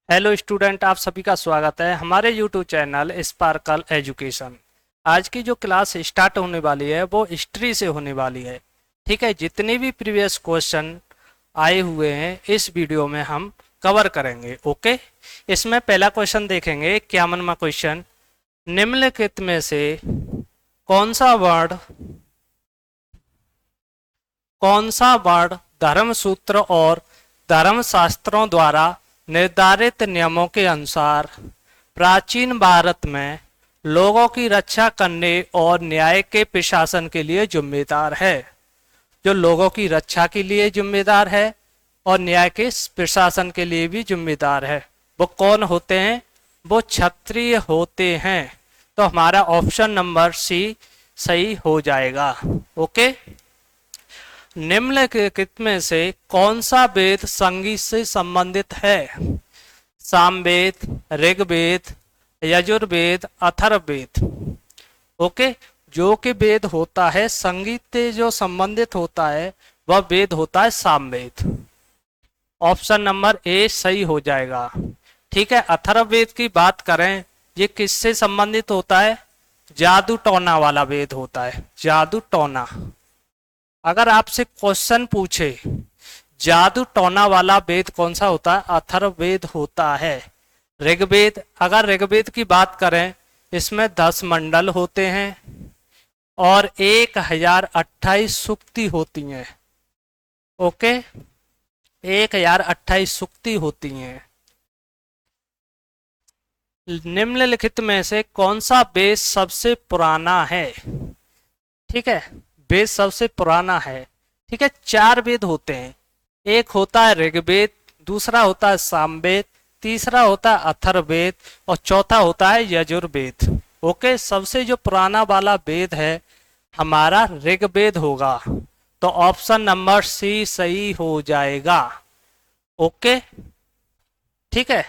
Hello student, आप सभी का स्वागत है हमारे यूट्यूब चैनल स्पार्कल एजुकेशन। आज की जो क्लास स्टार्ट होने वाली है वो हिस्ट्री से होने वाली है। ठीक है, जितने भी प्रीवियस क्वेश्चन आए हुए हैं इस वीडियो में हम कवर करेंगे। ओके, इसमें पहला क्वेश्चन देखेंगे। 51वां क्वेश्चन, निम्नलिखित में से कौन सा वर्ड धर्म सूत्र और धर्म शास्त्रों द्वारा निर्धारित नियमों के अनुसार प्राचीन भारत में लोगों की रक्षा करने और न्याय के प्रशासन के लिए जिम्मेदार है। जो लोगों की रक्षा के लिए जिम्मेदार है और न्याय के प्रशासन के लिए भी जिम्मेदार है, वो कौन होते हैं? वो क्षत्रिय होते हैं। तो हमारा ऑप्शन नंबर सी सही हो जाएगा। ओके, निम्नलिखित में से कौन सा वेद संगीत से संबंधित है? सामवेद, ऋग्वेद, यजुर्वेद, अथर्ववेद। ओके, जो कि वेद होता है संगीत से जो संबंधित होता है वह वेद होता है सामवेद। ऑप्शन नंबर ए सही हो जाएगा। ठीक है, अथर्ववेद की बात करें, ये किससे संबंधित होता है? जादू टोना वाला वेद होता है, जादू टोना। अगर आपसे क्वेश्चन पूछे जादू टोना वाला वेद कौन सा होता है? अथर्ववेद होता है। ऋग्वेद, अगर ऋग्वेद की बात करें इसमें 10 मंडल होते हैं और 1028 सूक्ति होती हैं। ओके, 1028 सूक्ति होती हैं। निम्नलिखित में से कौन सा वेद सबसे पुराना है? ठीक है, वेद सबसे पुराना है। ठीक है, 4 वेद होते हैं। एक होता है ऋग्वेद, दूसरा होता है सामवेद, तीसरा होता है अथर्ववेद और चौथा होता है यजुर्वेद। ओके, सबसे जो पुराना वाला वेद है हमारा ऋग्वेद होगा। तो ऑप्शन नंबर सी सही हो जाएगा। ओके, ठीक है,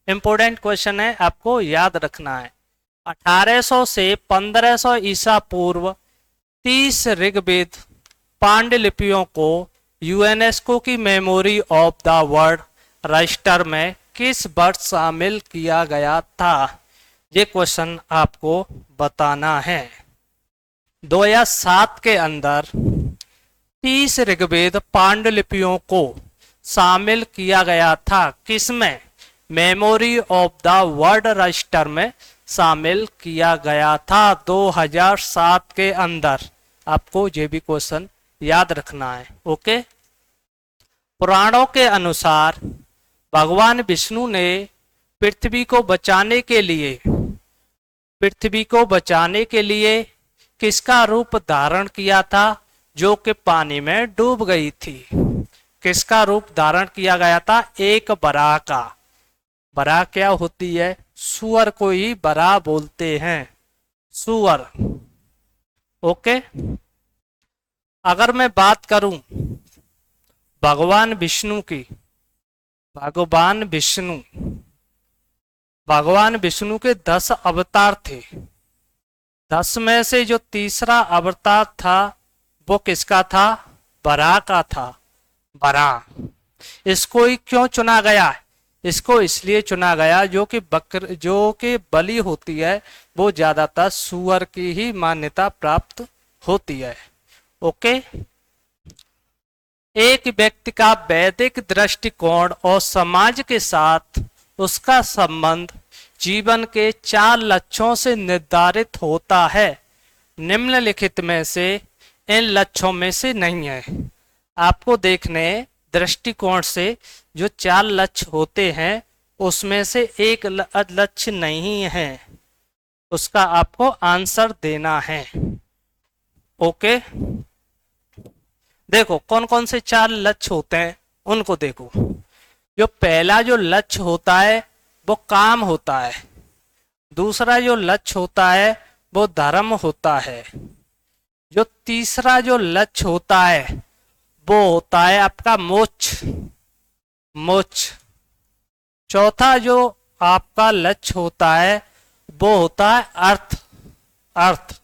इंपॉर्टेंट क्वेश्चन है, आपको याद रखना है। 1800 से 1500 ईसा पूर्व 30 ऋग्वेद पांडुलिपियों को यूनेस्को की memory of the world register में किस वर्ष शामिल किया गया था? ये क्वेश्चन आपको बताना है। 2007 के अंदर 30 ऋग्वेद पांडुलिपियों को शामिल किया गया था। किसमें? Memory of the world register में शामिल किया गया था 2007 के अंदर। आपको ये भी क्वेश्चन याद रखना है। ओके, पुराणों के अनुसार भगवान विष्णु ने पृथ्वी को बचाने के लिए किसका रूप धारण किया था जो कि पानी में डूब गई थी? किसका रूप धारण किया गया था? एक बराह का। बराह क्या होती है? सुअर को ही बराह बोलते हैं, सुअर। ओके, अगर मैं बात करूं भगवान विष्णु की, भगवान विष्णु के 10 अवतार थे। 10 में से जो तीसरा अवतार था वो किसका था? बराह का था, बराह। इसको ही क्यों चुना गया? इसको इसलिए चुना गया जो कि बलि होती है वो ज्यादातर सुअर की ही मान्यता प्राप्त होती है। ओके, एक व्यक्ति का वैदिक दृष्टिकोण और समाज के साथ उसका संबंध जीवन के 4 लक्ष्यों से निर्धारित होता है। निम्नलिखित में से इन लक्ष्यों में से नहीं है। आपको देखने दृष्टिकोण से जो 4 लक्ष्य होते हैं उसमें से एक लक्ष्य नहीं है, उसका आपको आंसर देना है। ओके, देखो कौन कौन से 4 लक्ष्य होते हैं उनको देखो। जो पहला जो लक्ष्य होता है वो काम होता है। दूसरा जो लक्ष्य होता है वो धर्म होता है। जो तीसरा जो लक्ष्य होता है वो होता है आपका मोक्ष। चौथा जो आपका लक्ष्य होता है वो होता है अर्थ।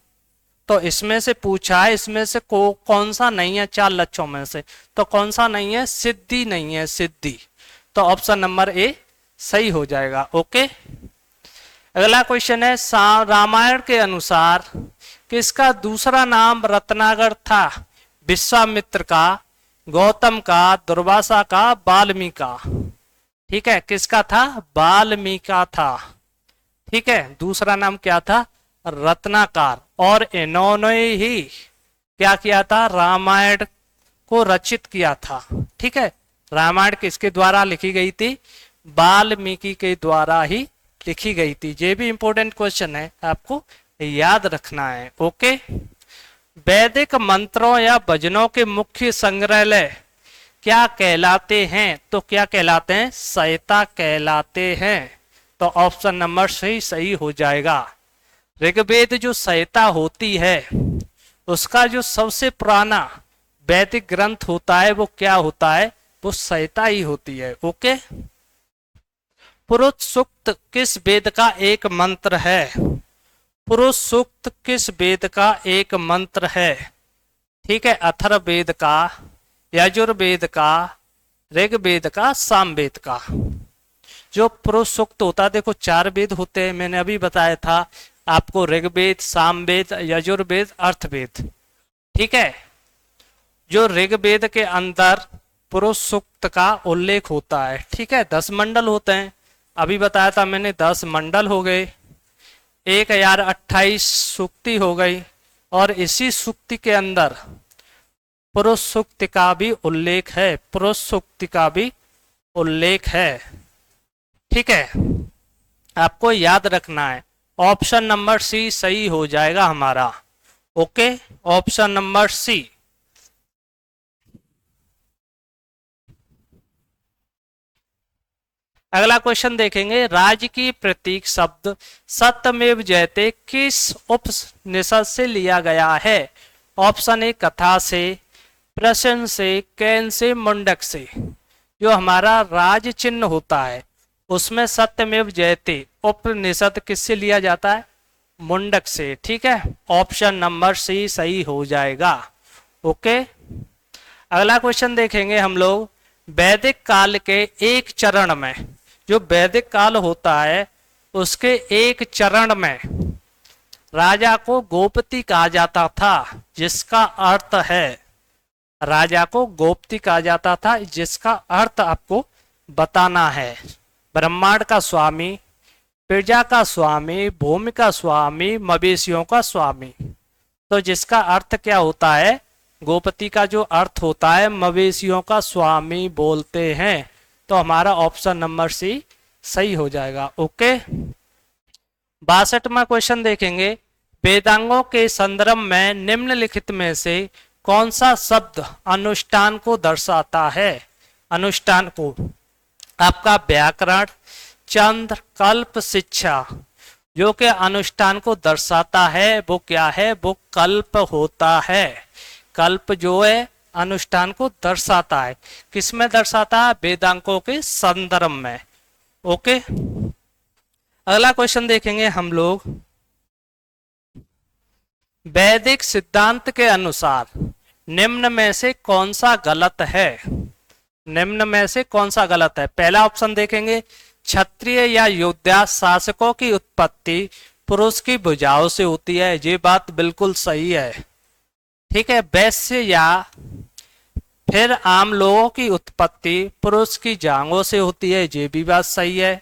तो इसमें से पूछा है, इसमें से कौन सा नहीं है 4 लक्ष्यों में से? तो कौन सा नहीं है? सिद्धि नहीं है, सिद्धि। तो ऑप्शन नंबर ए सही हो जाएगा। ओके, अगला क्वेश्चन है रामायण के अनुसार किसका दूसरा नाम रत्नाकर था? विश्वामित्र का, गौतम का, दुर्वासा का, वाल्मीकि का। ठीक है, किसका था? वाल्मीकि का था। ठीक है, दूसरा नाम क्या था? रत्नाकर। और इन्होंने ही क्या किया था? रामायण को रचित किया था। ठीक है, रामायण किसके द्वारा लिखी गई थी? वाल्मीकि के द्वारा ही लिखी गई थी। ये भी इंपॉर्टेंट क्वेश्चन है, आपको याद रखना है। ओके, वैदिक मंत्रों या भजनों के मुख्य संग्रहालय क्या कहलाते हैं? तो क्या कहलाते हैं? संहिता कहलाते हैं। तो ऑप्शन नंबर सी सही हो जाएगा। ऋग्वेद जो संहिता होती है उसका जो सबसे पुराना वैदिक ग्रंथ होता है वो क्या होता है? वो संहिता ही होती है। ओके, पुरुष सूक्त किस वेद का एक मंत्र है? पुरुष सूक्त किस वेद का एक मंत्र है? ठीक है, अथर्ववेद का, यजुर्वेद का, ऋग्वेद का, सामवेद का। जो पुरुष सूक्त होता है, देखो 4 वेद होते हैं, मैंने अभी बताया था आपको, ऋग्वेद, सामवेद, यजुर्वेद, अर्थवेद। ठीक है, जो ऋग्वेद के अंदर पुरुष सूक्त का उल्लेख होता है। ठीक है, 10 मंडल होते हैं, अभी बताया था मैंने, 10 मंडल हो गए, 1028 सूक्ति हो गई। और इसी सूक्ति के अंदर पुरुष सूक्ति का भी उल्लेख है, पुरुष सूक्ति का भी उल्लेख है। ठीक है, आपको याद रखना है। ऑप्शन नंबर सी सही हो जाएगा हमारा। Okay, option number C. अगला क्वेश्चन देखेंगे, राज्य की प्रतीक शब्द सत्यमेव जयते किस उपनिषद से लिया गया है? ऑप्शन ए कथा से, प्रश्न से, कैन से, मुंडक से। जो हमारा राज चिन्ह होता है उसमें सत्यमेव जयते उपनिषद किससे लिया जाता है? मुंडक से। ठीक है, ऑप्शन नंबर सी सही हो जाएगा। ओके, अगला क्वेश्चन देखेंगे हम लोग, वैदिक काल के एक चरण में, जो वैदिक काल होता है उसके एक चरण में राजा को गोपति कहा जाता था, जिसका अर्थ है, राजा को गोपति कहा जाता था, जिसका अर्थ आपको बताना है। ब्रह्मांड का स्वामी, प्रजा का स्वामी, भूमि का स्वामी, मवेशियों का स्वामी। तो जिसका अर्थ क्या होता है? गोपति का जो अर्थ होता है मवेशियों का स्वामी बोलते हैं। तो हमारा ऑप्शन नंबर सी सही हो जाएगा। ओके, 62वां क्वेश्चन देखेंगे, वेदांगों के संदर्भ में निम्नलिखित में से कौन सा शब्द अनुष्ठान को दर्शाता है? अनुष्ठान को आपका व्याकरण, चंद्र, कल्प, शिक्षा। जो कि अनुष्ठान को दर्शाता है वो क्या है? वो कल्प होता है। कल्प जो है अनुष्ठान को दर्शाता है। किसमें दर्शाता है? वेदांगों के संदर्भ में। ओके, अगला क्वेश्चन देखेंगे हम लोग, वैदिक सिद्धांत के अनुसार निम्न में से कौन सा गलत है? निम्न में से कौन सा गलत है? पहला ऑप्शन देखेंगे, क्षत्रिय या योद्धा शासकों की उत्पत्ति पुरुष की भुजाओं से होती है। ये बात बिल्कुल सही है। ठीक है, वैश्य या फिर आम लोगों की उत्पत्ति पुरुष की जांघों से होती है। ये भी बात सही है।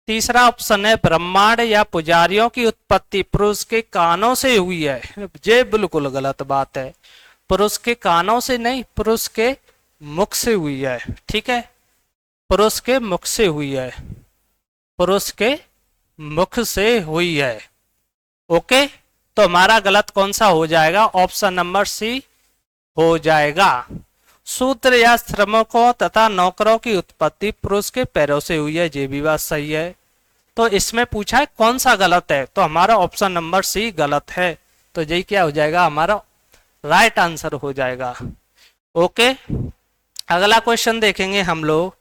तीसरा ऑप्शन है, ब्रह्मांड या पुजारियों की उत्पत्ति पुरुष के कानों से हुई है। ये बिल्कुल गलत बात है। पुरुष के कानों से नहीं, पुरुष के मुख से हुई है। ठीक है, पुरुष के मुख से हुई है, पुरुष के मुख से हुई है। ओके, तो हमारा गलत कौन सा हो जाएगा? ऑप्शन नंबर सी हो जाएगा। शूद्र या श्रमिकों तथा नौकरों की उत्पत्ति पुरुष के पैरों से हुई है। ये भी बात सही है। तो इसमें पूछा है कौन सा गलत है, तो हमारा ऑप्शन नंबर सी गलत है। तो यही क्या हो जाएगा? हमारा राइट आंसर हो जाएगा। ओके, अगला क्वेश्चन देखेंगे हम लोग।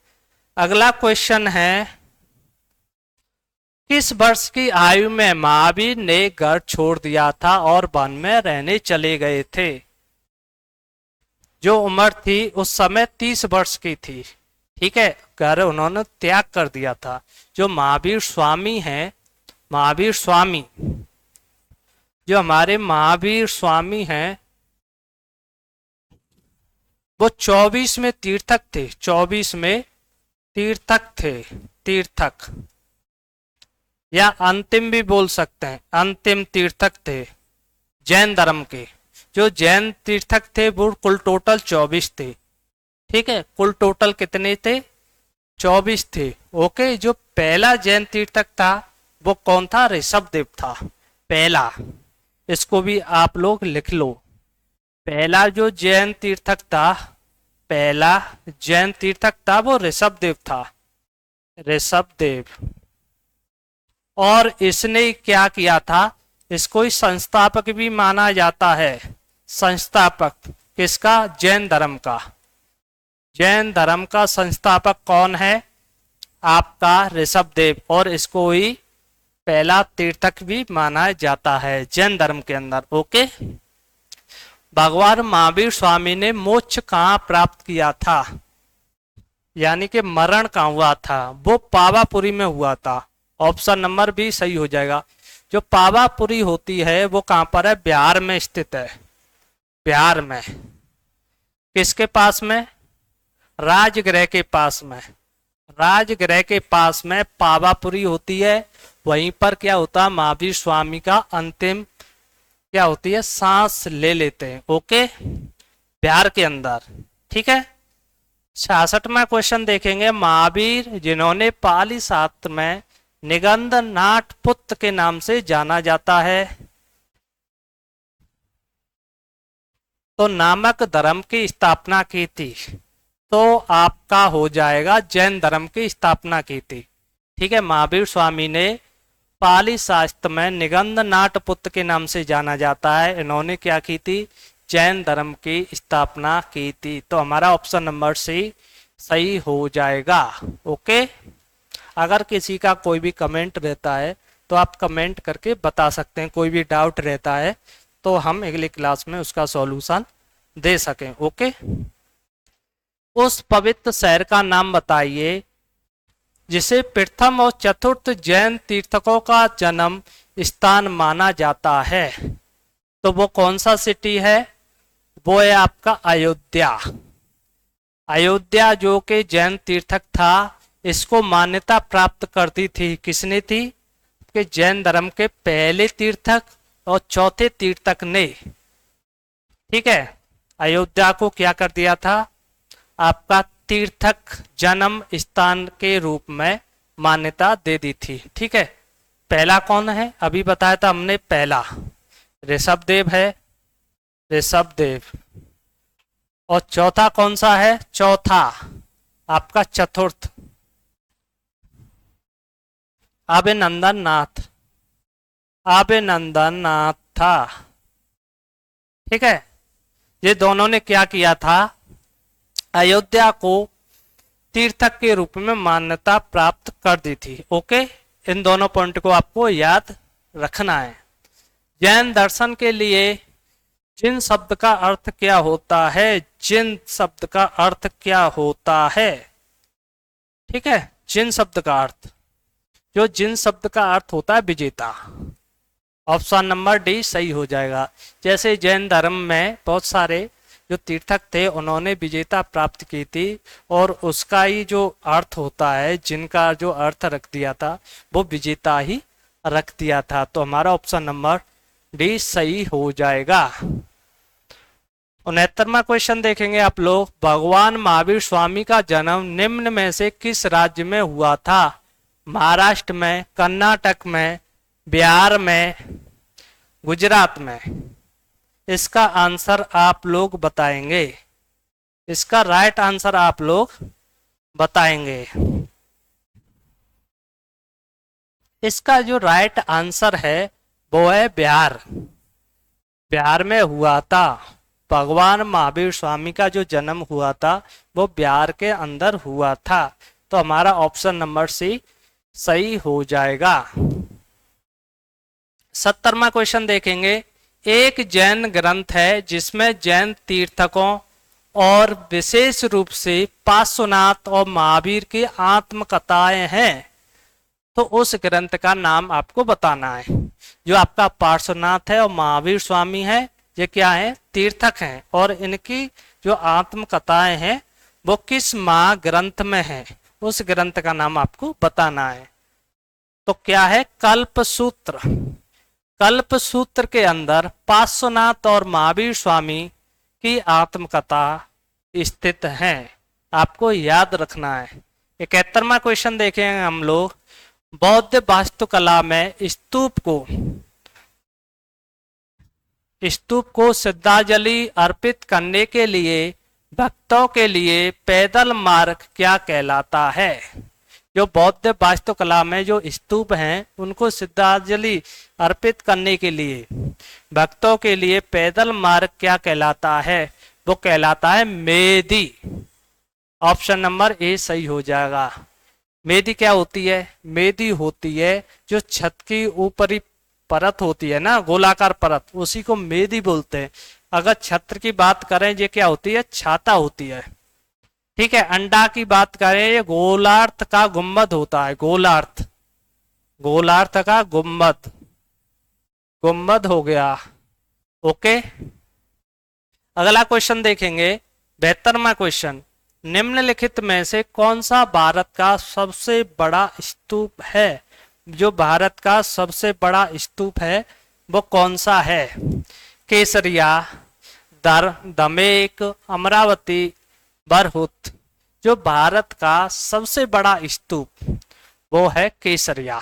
अगला क्वेश्चन है, किस वर्ष की आयु में महावीर ने घर छोड़ दिया था और वन में रहने चले गए थे? जो उम्र थी उस समय 30 वर्ष की थी। ठीक है, कर उन्होंने त्याग कर दिया था। जो महावीर स्वामी हैं, महावीर स्वामी, जो हमारे महावीर स्वामी हैं, वो 24 में तीर्थक थे, 24 में तीर्थक थे, तीर्थक या अंतिम भी बोल सकते हैं, अंतिम तीर्थक थे जैन धर्म के। जो जैन तीर्थक थे वो कुल टोटल 24 थे। ठीक है, कुल टोटल कितने थे? 24 थे। ओके, जो पहला जैन तीर्थक था वो कौन था? ऋषभदेव था पहला। इसको भी आप लोग लिख लो। पहला जो जैन तीर्थक था, पहला जैन तीर्थक था वो ऋषभदेव था, ऋषभदेव। और इसने क्या किया था? इसको ही संस्थापक भी माना जाता है। संस्थापक किसका? जैन धर्म का। जैन धर्म का संस्थापक कौन है? आपका ऋषभदेव। और इसको ही पहला तीर्थक भी माना जाता है जैन धर्म के अंदर। ओके, भगवान महावीर स्वामी ने मोक्ष कहाँ प्राप्त किया था, यानी कि मरण कहाँ हुआ था? वो पावापुरी में हुआ था। ऑप्शन नंबर बी सही हो जाएगा। जो पावापुरी होती है वो कहाँ पर है? बिहार में स्थित है। बिहार में किसके पास में? राजगृह के पास में। राजगृह के पास में पावापुरी होती है। वहीं पर क्या होता है? महावीर स्वामी का अंतिम क्या होती है? सांस ले लेते हैं। ओके, बिहार के अंदर। ठीक है, 66वां क्वेश्चन देखेंगे। महावीर जिन्होंने पाली शास्त्र में निगंध नाट पुत्र के नाम से जाना जाता है, तो नामक धर्म की स्थापना की थी, तो आपका हो जाएगा जैन धर्म की स्थापना की थी। ठीक है, महावीर स्वामी ने पाली शास्त्र में निगंध नाट पुत्र के नाम से जाना जाता है। इन्होंने क्या की थी? जैन धर्म की स्थापना की थी। तो हमारा ऑप्शन नंबर सी सही हो जाएगा। ओके, अगर किसी का कोई भी कमेंट रहता है तो आप कमेंट करके बता सकते हैं। कोई भी डाउट रहता है तो हम अगली क्लास में उसका सॉल्यूशन दे सकें। ओके, उस पवित्र शहर का नाम बताइए जिसे प्रथम और चतुर्थ जैन तीर्थकों का जन्म स्थान माना जाता है। तो वो कौन सा सिटी है? वो है आपका अयोध्या। अयोध्या जो कि जैन तीर्थक था, इसको मान्यता प्राप्त करती थी। किसने थी? कि जैन धर्म के पहले तीर्थक और चौथे तीर्थक ने। ठीक है, अयोध्या को क्या कर दिया था? आपका तीर्थक जन्म स्थान के रूप में मान्यता दे दी थी। ठीक है, पहला कौन है? अभी बताया था हमने, पहला ऋषभदेव है, ऋषभदेव। और चौथा कौन सा है? चौथा आपका चतुर्थ अभिनंदन नाथ, अभिनंदन नाथ था। ठीक है, ये दोनों ने क्या किया था? अयोध्या को तीर्थक के रूप में मान्यता प्राप्त कर दी थी। ओके, इन दोनों पॉइंट को आपको याद रखना है। जैन दर्शन के लिए जिन शब्द का अर्थ क्या होता है? जिन शब्द का अर्थ क्या होता है? ठीक है, जिन शब्द का अर्थ, जो जिन शब्द का अर्थ होता है विजेता। ऑप्शन नंबर डी सही हो जाएगा। जैसे जैन धर्म में बहुत सारे जो तीर्थक थे उन्होंने विजेता प्राप्त की थी, और उसका ही जो अर्थ होता है, जिनका जो अर्थ रख दिया था वो विजेता ही रख दिया था। तो हमारा ऑप्शन नंबर डी सही हो जाएगा। 69वां क्वेश्चन देखेंगे आप लोग। भगवान महावीर स्वामी का जन्म निम्न में से किस राज्य में हुआ था? महाराष्ट्र में, कर्नाटक में, बिहार में, गुजरात में? इसका आंसर आप लोग बताएंगे। इसका राइट आंसर आप लोग बताएंगे। इसका जो राइट आंसर है वो है बिहार। बिहार में हुआ था। भगवान महावीर स्वामी का जो जन्म हुआ था वो बिहार के अंदर हुआ था। तो हमारा ऑप्शन नंबर सी सही हो जाएगा। 70वां क्वेश्चन देखेंगे। एक जैन ग्रंथ है जिसमें जैन तीर्थकों और विशेष रूप से पार्श्वनाथ और महावीर की आत्मकथाएं हैं, तो उस ग्रंथ का नाम आपको बताना है। जो आपका पार्श्वनाथ है और महावीर स्वामी है, ये क्या है, तीर्थक हैं, और इनकी जो आत्मकथाएं हैं वो किस महाग्रंथ में है, उस ग्रंथ का नाम आपको बताना है। तो क्या है, कल्पसूत्र। कल्पसूत्र के अंदर पार्श्वनाथ और महावीर स्वामी की आत्मकथा स्थित है, आपको याद रखना है। 71वां क्वेश्चन देखेंगे हम लोग। बौद्ध वास्तुकला में स्तूप को श्रद्धांजलि अर्पित करने के लिए भक्तों के लिए पैदल मार्ग क्या कहलाता है? जो बौद्ध वास्तुकला में जो स्तूप हैं उनको श्रद्धांजलि अर्पित करने के लिए भक्तों के लिए पैदल मार्ग क्या कहलाता है? वो कहलाता है मेदी। ऑप्शन नंबर ए सही हो जाएगा। मेदी क्या होती है? मेदी होती है जो छत की ऊपरी परत होती है ना, गोलाकार परत, उसी को मेदी बोलते हैं। अगर छत्र की बात करें ये क्या होती है? छाता होती है। ठीक है। अंडा की बात करें, ये गोलार्थ का गुम्बद होता है। गोलार्थ का गुम्बद हो गया। ओके, अगला क्वेश्चन देखेंगे। 72वां क्वेश्चन। निम्नलिखित में से कौन सा भारत का सबसे बड़ा स्तूप है? जो भारत का सबसे बड़ा स्तूप है वो कौन सा है? केसरिया, दमेक, अमरावती, बरहुत। जो भारत का सबसे बड़ा स्तूप वो है केसरिया।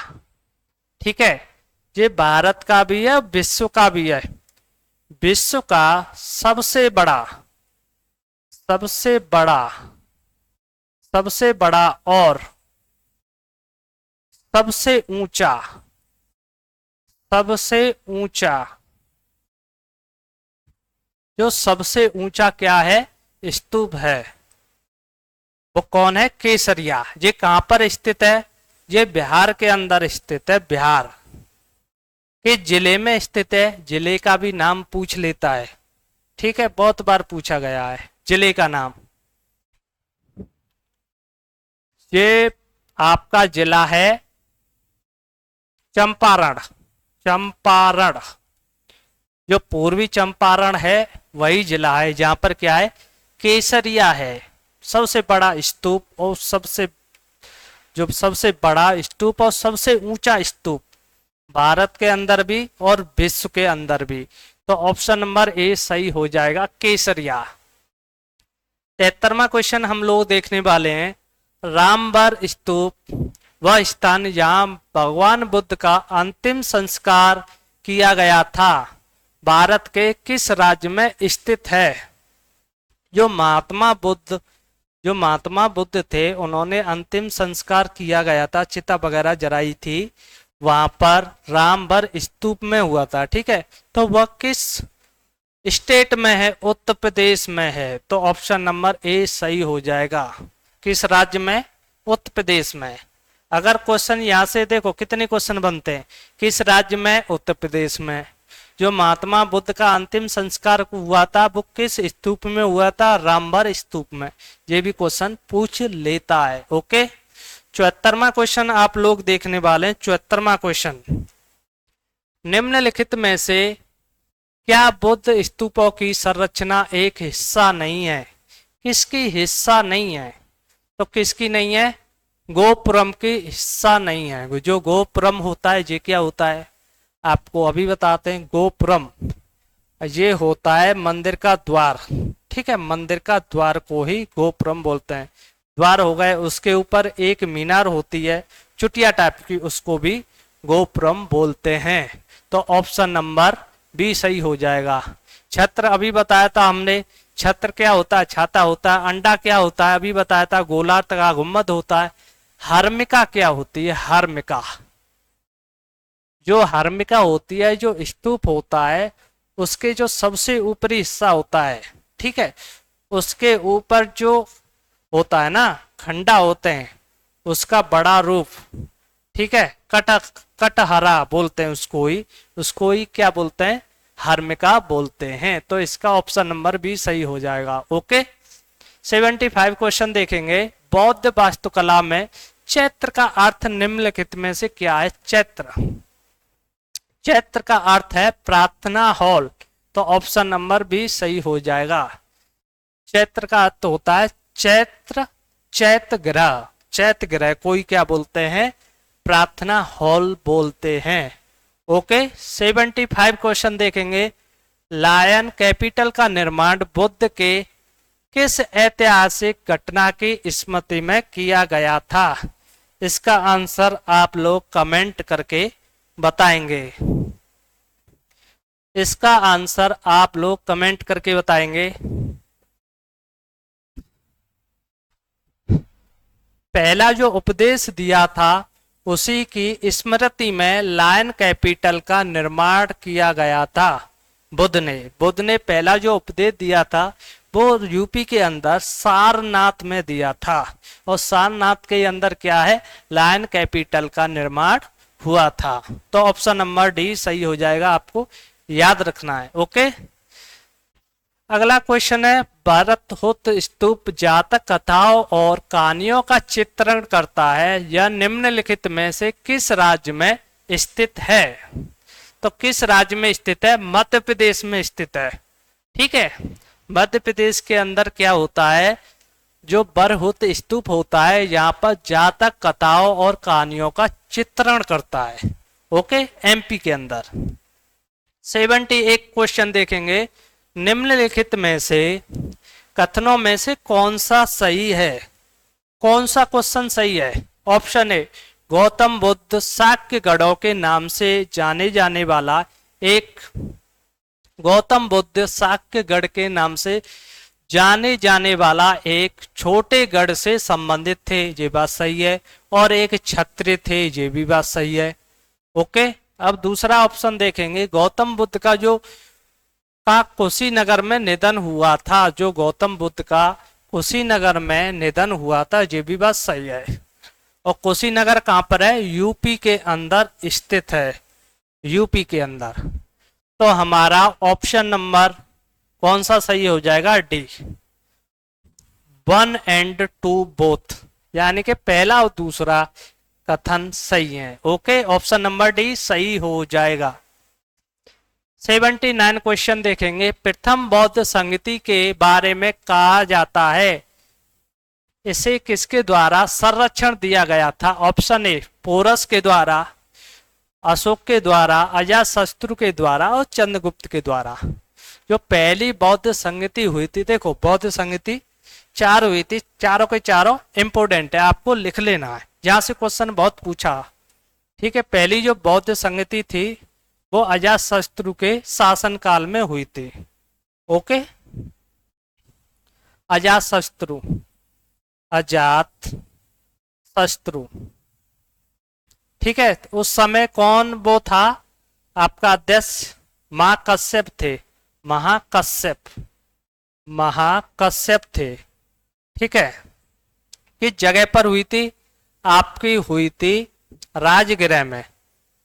ठीक है, ये भारत का भी है, विश्व का भी है। विश्व का सबसे बड़ा और सबसे ऊंचा क्या है, स्तूप है, वो कौन है? केसरिया। ये कहां पर स्थित है? ये बिहार के अंदर स्थित है। बिहार के जिले में स्थित है। जिले का भी नाम पूछ लेता है। ठीक है, बहुत बार पूछा गया है जिले का नाम। ये आपका जिला है चंपारण। जो पूर्वी चंपारण है वही जिला है जहां पर क्या है, केसरिया है। सबसे बड़ा स्तूप और सबसे बड़ा स्तूप और सबसे ऊंचा स्तूप भारत के अंदर भी और विश्व के अंदर भी। तो ऑप्शन नंबर ए सही हो जाएगा, केसरिया। 73वां क्वेश्चन हम लोग देखने वाले हैं। रामबर स्तूप वह स्थान जहां भगवान बुद्ध का अंतिम संस्कार किया गया था, भारत के किस राज्य में स्थित है? जो महात्मा बुद्ध थे, उन्होंने अंतिम संस्कार किया गया था, चिता वगैरह जलाई थी, वहां पर रामबर स्तूप में हुआ था। ठीक है, तो वह किस स्टेट में है? उत्तर प्रदेश में है। तो ऑप्शन नंबर ए सही हो जाएगा। किस राज्य में? उत्तर प्रदेश में। अगर क्वेश्चन यहाँ से देखो, कितने क्वेश्चन बनते हैं? किस राज्य में? उत्तर प्रदेश में। जो महात्मा बुद्ध का अंतिम संस्कार हुआ था वो किस स्तूप में हुआ था? रामबर स्तूप में। ये भी क्वेश्चन पूछ लेता है। ओके, 74वां क्वेश्चन आप लोग देखने वाले हैं। 74वां क्वेश्चन। निम्नलिखित में से क्या बुद्ध स्तूपों की संरचना एक हिस्सा नहीं है? किसकी हिस्सा नहीं है? तो किसकी नहीं है? गोपुरम की हिस्सा नहीं है। जो गोपुरम होता है ये क्या होता है आपको अभी बताते हैं। गोपुरम ये होता है मंदिर का द्वार। ठीक है, मंदिर का द्वार को ही गोपुरम बोलते हैं। द्वार हो गए, उसके ऊपर एक मीनार होती है चुटिया टाइप की, उसको भी गोपुरम बोलते हैं। तो ऑप्शन नंबर बी सही हो जाएगा। छत्र अभी बताया था हमने, छत्र क्या होता है? छाता होता है। अंडा क्या होता है? अभी बताया था, गोलार्थ का गुम्बद होता है। हर्मिका क्या होती है? हर्मिका, जो हर्मिका होती है, जो स्तूप होता है, उसके जो सबसे ऊपरी हिस्सा होता है, ठीक है, उसके ऊपर जो होता है ना, खंडा होते हैं, उसका बड़ा रूप, ठीक है, कटहरा बोलते हैं उसको ही क्या बोलते हैं? हर्मिका बोलते हैं। तो इसका ऑप्शन नंबर बी सही हो जाएगा। ओके, 75 क्वेश्चन देखेंगे। बौद्ध वास्तुकला में चैत्र का अर्थ निम्नलिखित में से क्या है? चैत्र, चैत्र का अर्थ है प्रार्थना हॉल। तो ऑप्शन नंबर बी सही हो जाएगा। चैत्र का अर्थ होता है चैत्र, चैत्य ग्रह, चैत्य ग्रह कोई क्या बोलते हैं? प्रार्थना हॉल बोलते हैं। ओके, 75 क्वेश्चन देखेंगे। लायन कैपिटल का निर्माण बुद्ध के किस ऐतिहासिक घटना की स्मृति में किया गया था? इसका आंसर आप लोग कमेंट करके बताएंगे। इसका आंसर आप लोग कमेंट करके बताएंगे। पहला जो उपदेश दिया था उसी की स्मृति में लायन कैपिटल का निर्माण किया गया था बुद्ध ने पहला जो उपदेश दिया था वो यूपी के अंदर सारनाथ में दिया था। और सारनाथ के अंदर क्या है? लायन कैपिटल का निर्माण हुआ था। तो ऑप्शन नंबर डी सही हो जाएगा, आपको याद रखना है। ओके, अगला क्वेश्चन है, भरतहुत स्तूप जातक कथाओं और कहानियों का चित्रण करता है। यह निम्नलिखित में से किस राज्य में स्थित है? तो किस राज्य में स्थित है? मध्य प्रदेश में स्थित है। ठीक है, मध्य प्रदेश के अंदर क्या होता है? जो बरहुत स्तूप होता है यहाँ पर जातक कथाओं और कहानियों का चित्रण करता है। ओके, एमपी के अंदर। 71 क्वेश्चन देखेंगे। निम्नलिखित में से कथनों में से कौन सा सही है? कौन सा क्वेश्चन सही है? ऑप्शन ए, गौतम बुद्ध शाक्य गढ़ों के नाम से जाने जाने वाला एक, गौतम बुद्ध शाक्य गढ़ के नाम से जाने जाने वाला एक छोटे गढ़ से संबंधित थे, ये बात सही है। और एक क्षत्रिय थे, ये भी बात सही है। ओके, अब दूसरा ऑप्शन देखेंगे। गौतम बुद्ध का जो कुशीनगर में निधन हुआ था, जो गौतम बुद्ध का कुशीनगर में निधन हुआ था, ये भी बात सही है। और कुशीनगर कहाँ पर है? यूपी के अंदर स्थित है, यूपी के अंदर। तो हमारा ऑप्शन नंबर कौन सा सही हो जाएगा? डी, 1 and 2 बोथ, यानी कि पहला और दूसरा कथन सही है। ओके, ऑप्शन नंबर डी सही हो जाएगा। 79 क्वेश्चन देखेंगे। प्रथम बौद्ध संगति के बारे में कहा जाता है, इसे किसके द्वारा संरक्षण दिया गया था? ऑप्शन ए, पोरस के द्वारा, अशोक के द्वारा, अजातशत्रु के द्वारा और चंद्रगुप्त के द्वारा। जो पहली बौद्ध संगति हुई थी, देखो बौद्ध संगति 4 हुई थी, चारों के चारों इंपोर्टेंट है, आपको लिख लेना है, जहां से क्वेश्चन बहुत पूछा। ठीक है, पहली जो बौद्ध संगति थी वो अजातशत्रु के शासनकाल में हुई थी। ओके, अजातशत्रु, अजातशत्रु। ठीक है, उस समय कौन वो था आपका अध्यक्ष? महाकश्यप थे, महाकश्यप, महाकश्यप थे। ठीक है, किस जगह पर हुई थी? आपकी हुई थी राजगृह में,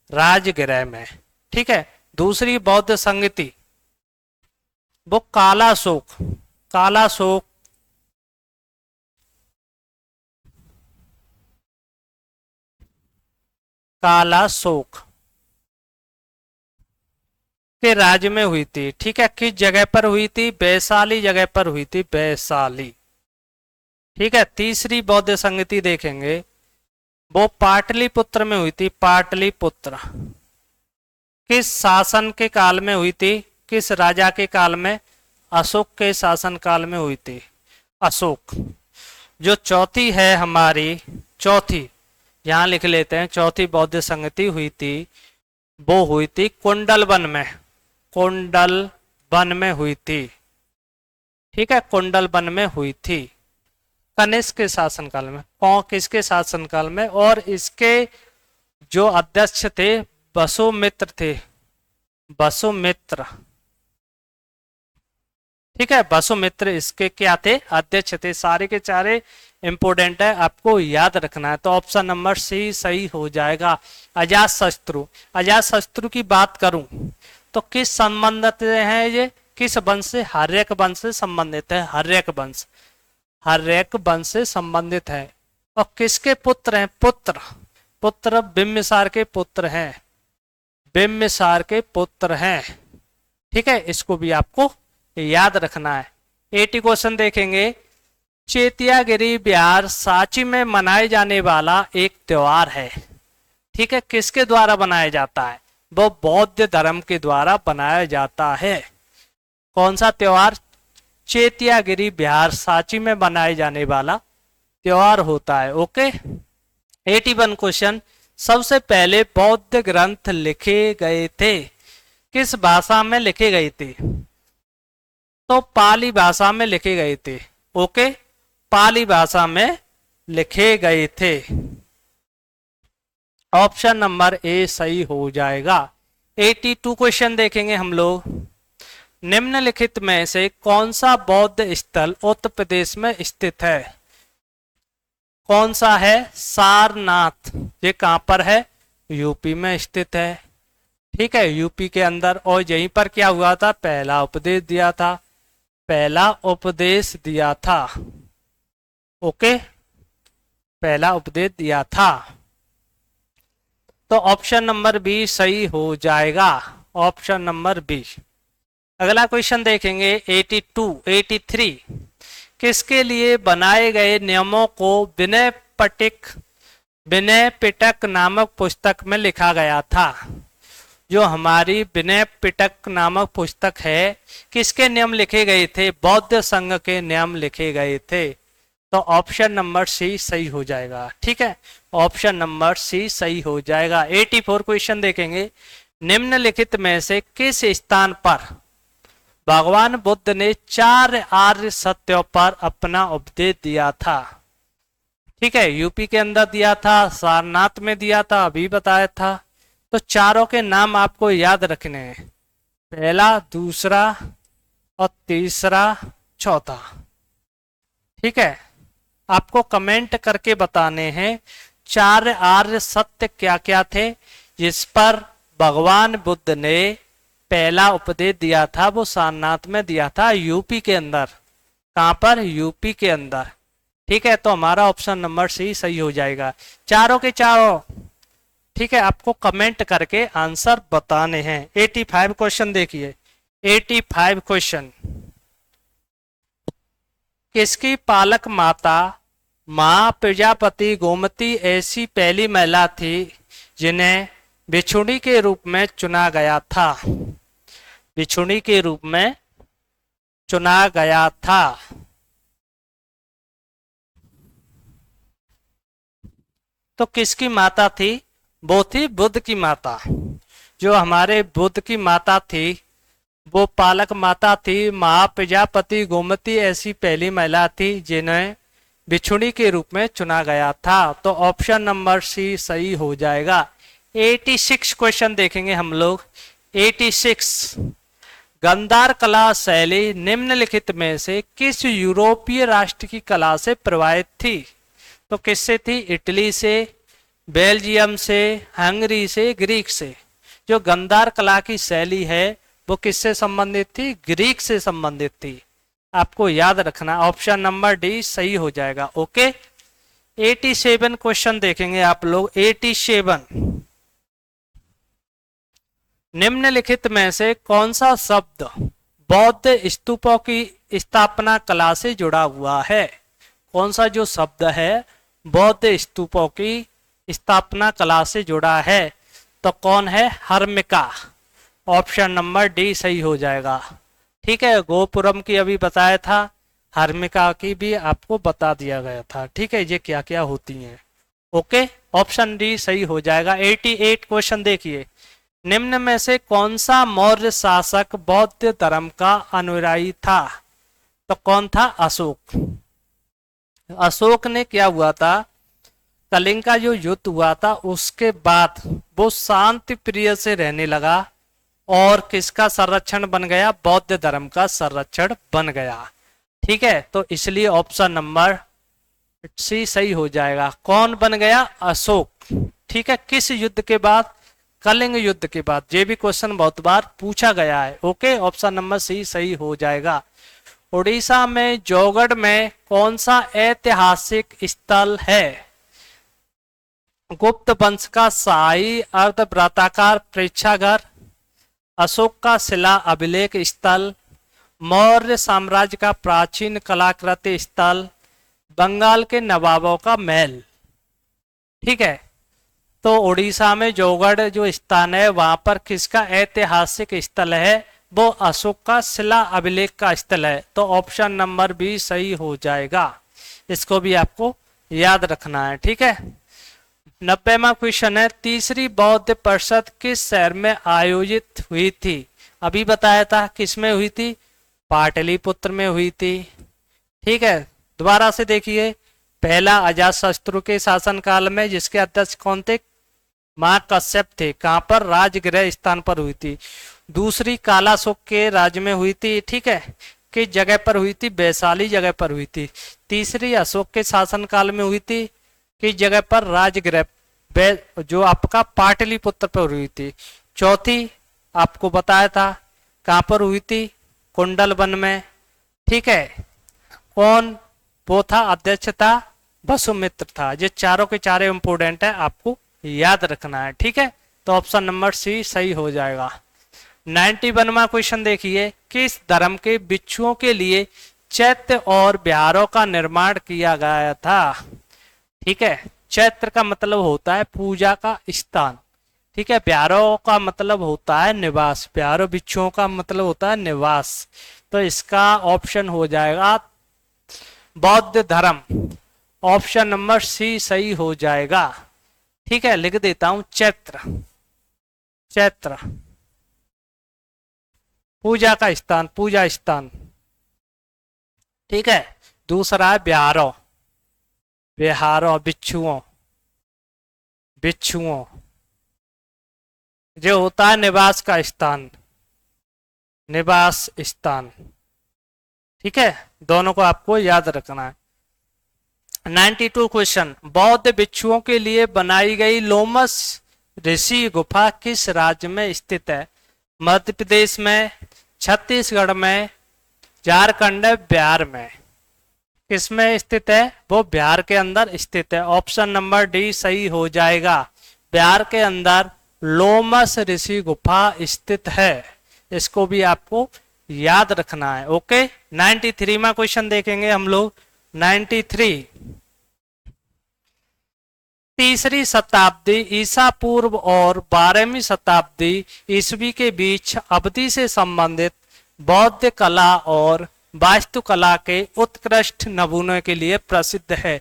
राजगृह में। ठीक है, दूसरी बौद्ध संगति वो कालाशोक, कालाशोक, कालाशोक के राज्य में हुई थी। ठीक है, किस जगह पर हुई थी? वैशाली जगह पर हुई थी, वैशाली। ठीक है, तीसरी बौद्ध संगति देखेंगे, वो पाटलिपुत्र में हुई थी, पाटलिपुत्र। किस शासन के काल में हुई थी? किस राजा के काल में? अशोक के शासन काल में हुई थी, अशोक। जो चौथी है हमारी, चौथी यहां लिख लेते हैं, चौथी बौद्ध संगति हुई थी वो हुई थी कुंडलवन में, कुंडलवन में हुई थी। ठीक है, कुंडलवन में हुई थी कनिष्क के शासनकाल में। कौन, किसके शासनकाल में? और इसके जो अध्यक्ष थे वसुमित्र थे, वसुमित्र। ठीक है, वसुमित्र इसके क्या थे? अध्यक्ष थे। सारे के सारे इंपोर्टेंट है, आपको याद रखना है। तो ऑप्शन नंबर सी सही हो जाएगा, अजातशत्रु। अजातशत्रु की बात करूं तो किस संबंधित है ये, किस वंश से, हर्यक वंश से संबंधित है, हर्यक वंश, हर्यक वंश से संबंधित है। और किसके पुत्र हैं, पुत्र, पुत्र बिंबिसार के पुत्र हैं, बिंबिसार के पुत्र हैं। ठीक है, इसको भी आपको याद रखना है। 80 क्वेश्चन देखेंगे। चेतियागिरी बिहार सांची में मनाए जाने वाला एक त्योहार है। ठीक है, किसके द्वारा बनाया जाता है, वो बौद्ध धर्म के द्वारा बनाया जाता है। कौन सा त्योहार, चेतियागिरी बिहार सांची में बनाए जाने वाला त्योहार होता है। ओके। 81 क्वेश्चन। सबसे पहले बौद्ध ग्रंथ लिखे गए थे, किस भाषा में लिखे गए थे, तो पाली भाषा में लिखे गए थे। ओके, पाली भाषा में लिखे गए थे। ऑप्शन नंबर ए सही हो जाएगा। 82 क्वेश्चन देखेंगे हम लोग। निम्नलिखित में से कौन सा बौद्ध स्थल उत्तर प्रदेश में स्थित है, कौन सा है, सारनाथ। ये कहां पर है, यूपी में स्थित है। ठीक है, यूपी के अंदर। और यहीं पर क्या हुआ था, पहला उपदेश दिया था, पहला उपदेश दिया था। ओके, पहला उपदेश दिया था। तो ऑप्शन नंबर बी सही हो जाएगा, ऑप्शन नंबर बी। अगला क्वेश्चन देखेंगे 82, 83। किसके लिए बनाए गए नियमों को विनय पिटक नामक पुस्तक में लिखा गया था। जो हमारी विनय पिटक नामक पुस्तक है, किसके नियम लिखे गए थे, बौद्ध संघ के नियम लिखे गए थे। तो ऑप्शन नंबर सी सही हो जाएगा। ठीक है, ऑप्शन नंबर सी सही हो जाएगा। 84 क्वेश्चन देखेंगे। निम्नलिखित में से किस स्थान पर भगवान बुद्ध ने 4 आर्य सत्यों पर अपना उपदेश दिया था। ठीक है, यूपी के अंदर दिया था, सारनाथ में दिया था, अभी बताया था। तो चारों के नाम आपको याद रखने हैं, पहला, दूसरा और तीसरा, चौथा। ठीक है, आपको कमेंट करके बताने हैं 4 आर्य सत्य क्या क्या थे जिस पर भगवान बुद्ध ने पहला उपदेश दिया था। वो सारनाथ में दिया था, यूपी के अंदर। कहां पर, यूपी के अंदर। ठीक है, तो हमारा ऑप्शन नंबर सी सही हो जाएगा, चारों के चारों। ठीक है, आपको कमेंट करके आंसर बताने हैं। 85 क्वेश्चन देखिए। 85 क्वेश्चन। किसकी पालक माता मां प्रजापति गोमती ऐसी पहली महिला थी जिन्हें भिक्षुणी के रूप में चुना गया था, भिक्षुणी के रूप में चुना गया था। तो किसकी माता थी, वो थी बुद्ध की माता। जो हमारे बुद्ध की माता थी वो पालक माता थी महाप्रजापति गोमती ऐसी पहली महिला थी जिन्हें भिक्षुणी के रूप में चुना गया था। तो ऑप्शन नंबर सी सही हो जाएगा। 86 क्वेश्चन देखेंगे हम लोग। 86। गांधार कला शैली निम्नलिखित में से किस यूरोपीय राष्ट्र की कला से प्रभावित थी। तो किससे थी, इटली से, बेल्जियम से, हंगरी से, ग्रीक से। जो गांधार कला की शैली है वो किससे संबंधित थी, ग्रीक से संबंधित थी। आपको याद रखना, ऑप्शन नंबर डी सही हो जाएगा। ओके। 87 क्वेश्चन देखेंगे आप लोग। 87। निम्नलिखित में से कौन सा शब्द बौद्ध स्तूपों की स्थापना कला से जुड़ा हुआ है। कौन सा जो शब्द है बौद्ध स्तूपों की स्थापना कला से जुड़ा है, तो कौन है, हर्मिका। ऑप्शन नंबर डी सही हो जाएगा। ठीक है, गोपुरम की अभी बताया था, हर्मिका की भी आपको बता दिया गया था। ठीक है, ये क्या क्या होती हैं। ओके, ऑप्शन डी सही हो जाएगा। 88 क्वेश्चन देखिए। निम्न में से कौन सा मौर्य शासक बौद्ध धर्म का अनुयायी था। तो कौन था, अशोक। अशोक ने क्या हुआ था, कलिंग का जो युद्ध हुआ था उसके बाद वो शांति प्रिय से रहने लगा और किसका संरक्षण बन गया, बौद्ध धर्म का संरक्षण बन गया। ठीक है, तो इसलिए ऑप्शन नंबर सी सही हो जाएगा। कौन बन गया, अशोक। ठीक है, किस युद्ध के बाद, कलिंग युद्ध के बाद। ये भी क्वेश्चन बहुत बार पूछा गया है। ओके, ऑप्शन नंबर सी सही हो जाएगा। उड़ीसा में जौगढ़ में कौन सा ऐतिहासिक स्थल है? गुप्त वंश का शाही अर्धवृत्ताकार प्रेक्षागृह, अशोक का शिला अभिलेख स्थल, मौर्य साम्राज्य का प्राचीन कलाकृति स्थल, बंगाल के नवाबों का महल। ठीक है, तो उड़ीसा में जौगढ़ जो स्थान है वहां पर किसका ऐतिहासिक स्थल है? वो अशोक का शिला अभिलेख का स्थल है। तो ऑप्शन नंबर बी सही हो जाएगा। इसको भी आपको याद रखना है। ठीक है, 90वां क्वेश्चन है, तीसरी बौद्ध परिषद किस शहर में आयोजित हुई थी? अभी बताया था किस में हुई थी, पाटलिपुत्र में हुई थी। ठीक है, दोबारा से देखिए, पहला अजातशत्रु के शासनकाल में, जिसके अध्यक्ष कौन थे? महाकश्यप थे। कहां पर? राजगृह स्थान पर हुई थी। दूसरी कालाशोक के राज्य में हुई थी। ठीक है, किस जगह पर हुई थी? वैशाली जगह पर हुई थी। तीसरी अशोक के शासनकाल में हुई थी, किस जगह पर? राजगृह, जो आपका पाटलिपुत्र पर हुई थी। चौथी आपको बताया था कहां पर हुई थी? कुंडल वन में। ठीक है, कौन वो था? अध्यक्ष था वसुमित्र था। ये चारों के चारों इंपोर्टेंट है, आपको याद रखना है। ठीक है, तो ऑप्शन नंबर सी सही हो जाएगा। 91वां क्वेश्चन देखिए, किस धर्म के भिक्षुओं के लिए चैत्य और विहारों का निर्माण किया गया था? ठीक है, चैत्र का मतलब होता है पूजा का स्थान। ठीक है, विहारों का मतलब होता है निवास। विहारों भिक्षुओं का मतलब होता है निवास। तो इसका ऑप्शन हो जाएगा बौद्ध धर्म। ऑप्शन नंबर सी सही हो जाएगा। ठीक है, लिख देता हूं, चैत्र, चैत्र पूजा का स्थान, पूजा स्थान। ठीक है, दूसरा है विहारों, विहारों भिक्षुओं, भिक्षुओं जो होता है निवास का स्थान, निवास स्थान। ठीक है, दोनों को आपको याद रखना है। 92 क्वेश्चन, बौद्ध भिक्षुओं के लिए बनाई गई लोमस ऋषि गुफा किस राज्य में स्थित है? मध्य प्रदेश में, छत्तीसगढ़ में, झारखंड, बिहार में। किसमें स्थित है? वो बिहार के अंदर स्थित है। ऑप्शन नंबर डी सही हो जाएगा। बिहार के अंदर लोमस ऋषि गुफा स्थित है। इसको भी आपको याद रखना है। ओके, 93वां क्वेश्चन देखेंगे हम लोग। 93, तीसरी शताब्दी ईसा पूर्व और 12वीं शताब्दी ईस्वी के बीच अवधि से संबंधित बौद्ध कला और वास्तुकला के उत्कृष्ट नमूने के लिए प्रसिद्ध है।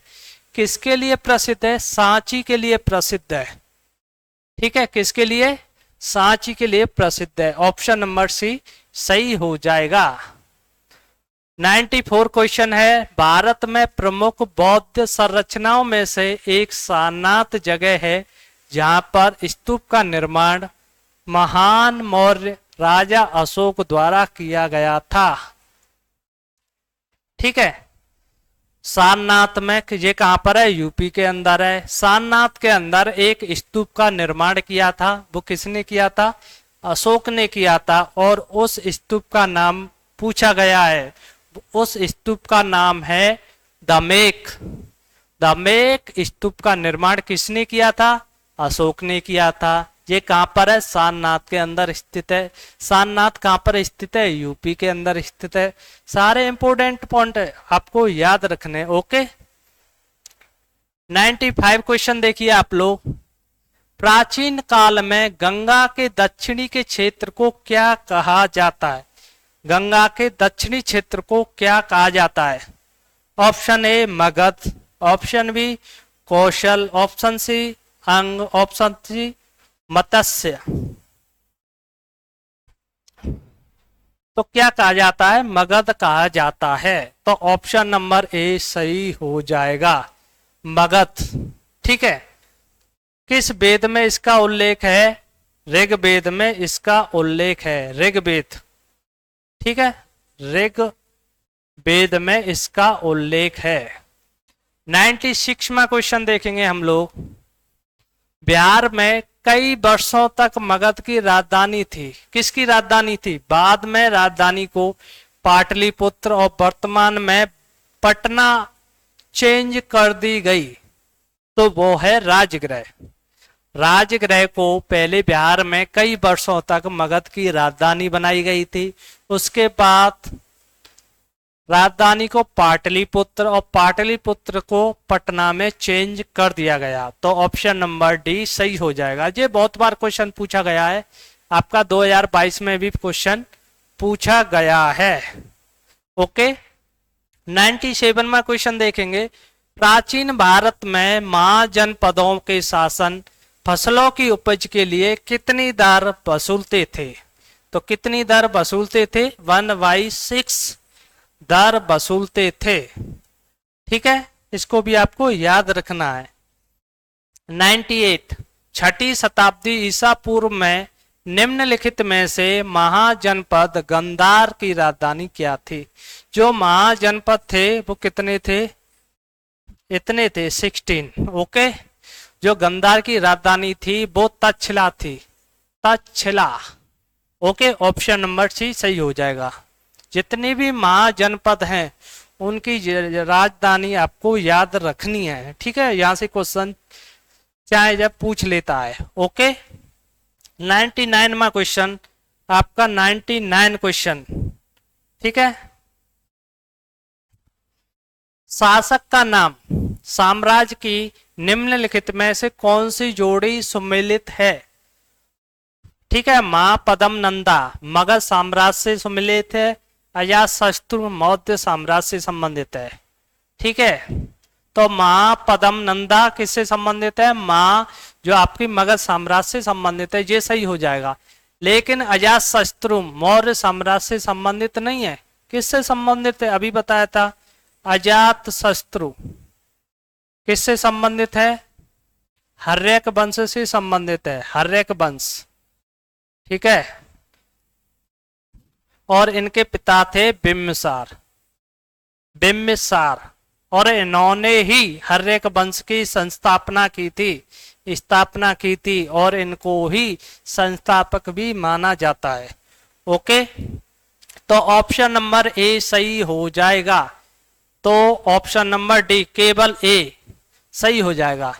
किसके लिए प्रसिद्ध है? सांची के लिए प्रसिद्ध है। ठीक है, किसके लिए? सांची के लिए प्रसिद्ध है। ऑप्शन नंबर सी सही हो जाएगा। 94 क्वेश्चन है, भारत में प्रमुख बौद्ध संरचनाओं में से एक सारनाथ जगह है जहां पर स्तूप का निर्माण महान मौर्य राजा अशोक द्वारा किया गया था। ठीक है, सारनाथ में, ये कहां पर है? यूपी के अंदर है। सारनाथ के अंदर एक स्तूप का निर्माण किया था। वो किसने किया था? अशोक ने किया था। और उस स्तूप का नाम पूछा गया है। उस स्तूप का नाम है दमेक। दमेक स्तूप का निर्माण किसने किया था? अशोक ने किया था। ये कहां पर है? सारनाथ के अंदर स्थित है। सारनाथ कहां पर स्थित है? यूपी के अंदर स्थित है। सारे इंपोर्टेंट पॉइंट आपको याद रखने। ओके, 95 क्वेश्चन देखिए आप लोग। प्राचीन काल में गंगा के दक्षिणी के क्षेत्र को क्या कहा जाता है? गंगा के दक्षिणी क्षेत्र को क्या कहा जाता है? Option A Magadh, option B Kaushal, option C Anga, option सी मत्स्य। तो क्या कहा जाता है? मगध कहा जाता है। तो ऑप्शन नंबर ए सही हो जाएगा, मगध। ठीक है, किस वेद में इसका उल्लेख है? ऋग्वेद में इसका उल्लेख है, ऋग्वेद। ठीक है, ऋग्वेद में इसका उल्लेख है। 96वां क्वेश्चन देखेंगे हम लोग। बिहार में कई वर्षों तक मगध की राजधानी थी। किसकी राजधानी थी? बाद में राजधानी को पाटलिपुत्र और वर्तमान में पटना चेंज कर दी गई, तो वो है राजगृह। राजगृह को पहले बिहार में कई वर्षों तक मगध की राजधानी बनाई गई थी। उसके बाद राजधानी को पाटलिपुत्र और पाटलिपुत्र को पटना में चेंज कर दिया गया। तो ऑप्शन नंबर डी सही हो जाएगा। ये बहुत बार क्वेश्चन पूछा गया है, आपका 2022 में भी क्वेश्चन पूछा गया है। ओके, 97वां क्वेश्चन देखेंगे। प्राचीन भारत में महाजनपदों के शासन फसलों की उपज के लिए कितनी दर वसूलते थे? तो कितनी दर वसूलते थे? 1/6 दर वसूलते थे। ठीक है, इसको भी आपको याद रखना है। 98 छठी शताब्दी ईसा पूर्व में निम्नलिखित में से महाजनपद गंधार की राजधानी क्या थी? जो महाजनपद थे वो कितने थे? इतने थे, 16। ओके, जो गंधार की राजधानी थी वो तक्षशिला थी, Taxila. Okay, option number C सही हो जाएगा। जितने भी महाजनपद हैं उनकी राजधानी आपको याद रखनी है। ठीक है, यहां से क्वेश्चन चाहे जब पूछ लेता है। ओके, 99वां क्वेश्चन आपका 99 क्वेश्चन। ठीक है, शासक का नाम साम्राज्य की निम्नलिखित में से कौन सी जोड़ी सम्मिलित है? ठीक है, महापद्म नंदा मगध साम्राज्य से सम्मिलित है, अजातशत्रु मौर्य साम्राज्य से संबंधित है। ठीक है, तो महापद्म नंदा किससे संबंधित है? जो आपकी मगध साम्राज्य से संबंधित है, ये सही हो जाएगा। लेकिन अजातशत्रु मौर्य साम्राज्य से संबंधित नहीं है। किससे संबंधित है? अभी बताया था, अजातशत्रु किससे संबंधित है? हर्यक वंश से संबंधित है, हर्यक वंश। ठीक है, और इनके पिता थे बिम्बिसार, बिम्बिसार, और इन्होंने ही हर्यक वंश की स्थापना की थी और इनको ही संस्थापक भी माना जाता है। ओके, तो ऑप्शन नंबर ए सही हो जाएगा। तो ऑप्शन नंबर डी केवल ए सही हो जाएगा।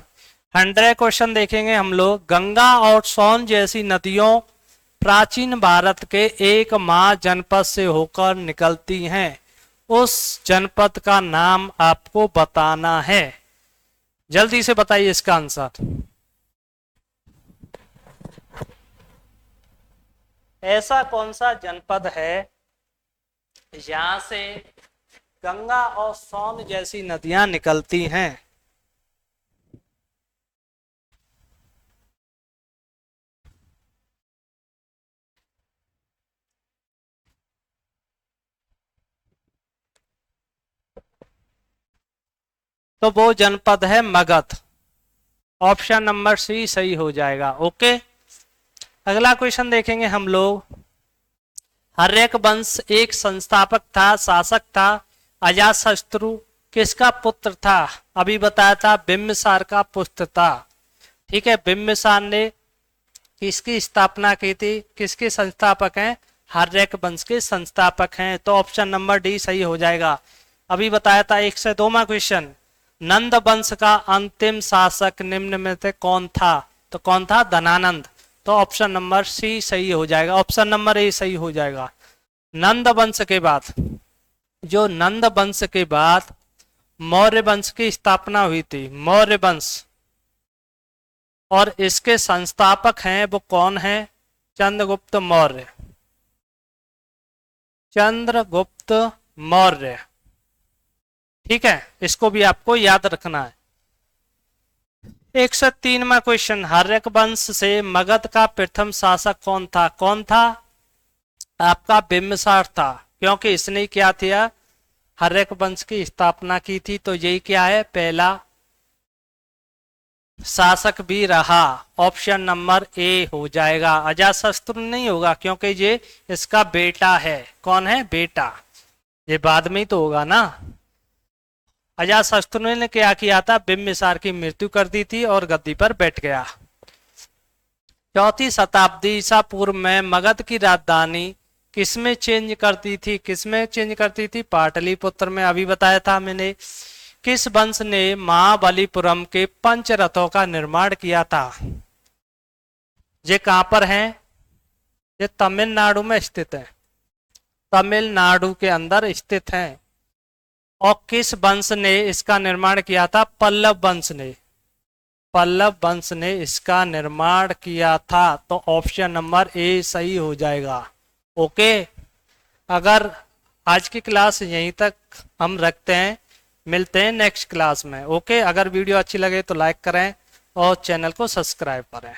100 क्वेश्चन देखेंगे हम लोग। गंगा और सोन जैसी नदियों प्राचीन भारत के एक महाजनपद से होकर निकलती हैं। उस जनपद का नाम आपको बताना है। जल्दी से बताइए इसका आंसर। ऐसा कौन सा जनपद है यहां से गंगा और सोन जैसी नदियां निकलती हैं? तो वो जनपद है मगध। ऑप्शन नंबर सी सही हो जाएगा। ओके, अगला क्वेश्चन देखेंगे हम लोग। हर्यक वंश एक संस्थापक था, शासक था। अजातशत्रु किसका पुत्र था? अभी बताया था, बिम्बिसार का पुत्र था। ठीक है, बिम्बिसार ने किसकी स्थापना की थी? किसके संस्थापक हैं? हर्यक वंश के संस्थापक हैं। तो ऑप्शन नंबर डी सही हो जाएगा। अभी बताया था 102वां क्वेश्चन। नंद वंश का अंतिम शासक निम्न में से कौन था? तो कौन था? धनानंद। तो ऑप्शन नंबर सी सही हो जाएगा, ऑप्शन नंबर ए सही हो जाएगा। नंद वंश के बाद नंद वंश के बाद मौर्य वंश की स्थापना हुई थी, मौर्य वंश, और इसके संस्थापक हैं वो कौन है? चंद्रगुप्त मौर्य, चंद्रगुप्त मौर्य। ठीक है, इसको भी आपको याद रखना है। 103वां क्वेश्चन। हर्यक वंश से मगध का प्रथम शासक कौन था? कौन था? आपका बिम्बिसार था, क्योंकि इसने क्या किया? हर्यक वंश की स्थापना की थी। तो यही क्या है? पहला शासक भी रहा। ऑप्शन नंबर ए हो जाएगा। अजातशत्रु नहीं होगा क्योंकि ये इसका बेटा है। कौन है? बेटा। ये बाद में ही तो होगा ना। अजातशत्रु ने क्या किया था? बिम्बिसार की मृत्यु कर दी थी और गद्दी पर बैठ गया। चौथी शताब्दी ईसा पूर्व में मगध की राजधानी किसमें चेंज करती थी? किसमें चेंज करती थी? पाटलिपुत्र में, अभी बताया था मैंने। किस वंश ने महाबलीपुरम के पंच रथों का निर्माण किया था? ये कहां पर है? ये तमिलनाडु में स्थित है, तमिलनाडु के अंदर स्थित है। और किस वंश ने इसका निर्माण किया था? पल्लव वंश ने, पल्लव वंश ने इसका निर्माण किया था। तो ऑप्शन नंबर ए सही हो जाएगा। ओके, अगर आज की क्लास यहीं तक हम रखते हैं, मिलते हैं नेक्स्ट क्लास में। ओके, अगर वीडियो अच्छी लगे तो लाइक करें और चैनल को सब्सक्राइब करें।